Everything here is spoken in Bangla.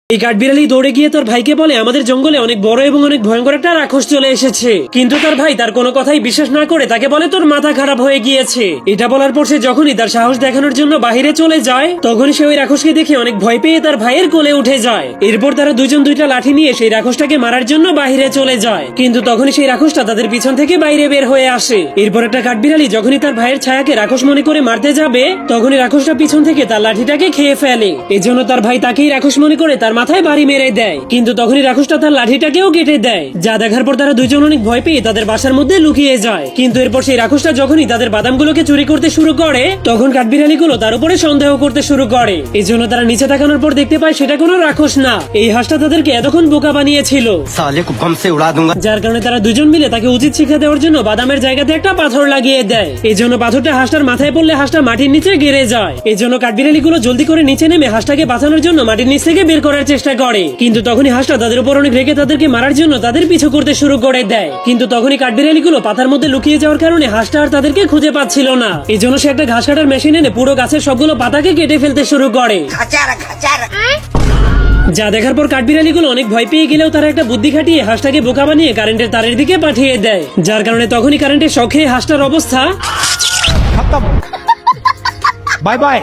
এই কাঠবিড়ালি দৌড়ে গিয়ে তার ভাইকে বলে আমাদের জঙ্গলে অনেক বড় এবং অনেক ভয়ঙ্কর একটা রাক্ষস চলে এসেছে। কিন্তু তার ভাই তার কোনো কথাই বিশ্বাস না করে তাকে বলে তোর মাথা খারাপ হয়ে গিয়েছে। এটা বলার পর সে যখনই তার সাহস দেখানোর জন্য বাহিরে চলে যায় তখনই সে ওই রাক্ষসকে দেখে অনেক ভয় পেয়ে তার ভাইয়ের কোলে উঠে যায়। এরপর তারা দুজন দুইটা লাঠি নিয়ে সেই রাক্ষসটাকে মারার জন্য বাহিরে চলে যায়। কিন্তু তখনই সেই রাক্ষসটা তাদের পিছন থেকে বাইরে বের হয়ে আসে। এরপর একটা কাঠবিড়ালি যখনই তার ভাইয়ের ছায়াকে রাক্ষস মনে করে মারতে যাবে তখনই রাক্ষসটা পিছন থেকে তার লাঠিটাকে খেয়ে ফেলে। এজন্য তার ভাই তাকেই রাক্ষস মনে করে তার মাথায় বাড়ি মেরে দেয়। কিন্তু তখনই রাক্ষসটা তার লাঠিটাকেও কেটে দেয়। যা দেখার পর তারা দুইজন অনেক ভয় পেয়ে তাদের বাসার মধ্যে লুকিয়ে যায়। কিন্তু এরপর সেই রাক্ষসটা যখনই তাদের বাদামগুলোকে চুরি করতে শুরু করে তখন কাঠবিড়ালিগুলো তার উপরে সন্দেহ করতে শুরু করে। এজন্য তারা নিচে তাকানোর পর দেখতে পায় সেটা কোনো রাক্ষস না, এই হাঁসটা তাদেরকে এতক্ষণ বোকা বানিয়েছিল। যার কারণে তারা দুজন মিলে তাকে উচিত শিক্ষা দেওয়ার জন্য বাদামের জায়গাতে একটা পাথর লাগিয়ে দেয়। এই জন্য পাথরটা হাঁসটার মাথায় পড়লে হাঁসটা মাটির নিচে গেড়ে যায়। এই জন্য কাঠবিড়ালিগুলো জলদি করে নিচে নেমে হাঁসটাকে বাঁচানোর জন্য মাটির নিচ থেকে বের করার চেষ্টা করে। কিন্তু তখনই হাঁসটা তাদের উপর অনেক রেগে তাদেরকে মারার জন্য তাদের পিছু করতে শুরু করে দেয়। কিন্তু তখনই কাঠবিড়ালিগুলো পাতার মধ্যে লুকিয়ে যাওয়ার কারণে হাঁসটা আর তাদেরকে খুঁজে পাচ্ছিল না। এই জন্য সে একটা ঘাস কাটার মেশিন এনে পুরো গাছের সবগুলো পাতাকে কেটে ফেলতে শুরু করে। যা দেখার পর কাঠবিড়ালিগুলো অনেক ভয় পেয়ে গেলেও তারা একটা বুদ্ধি খাটিয়ে হাঁসটাকে বোকা বানিয়ে কারেন্টের তারের দিকে পাঠিয়ে দেয়। যার কারণে তখনই কারেন্টের শখে হাঁসটার অবস্থা বাই বাই।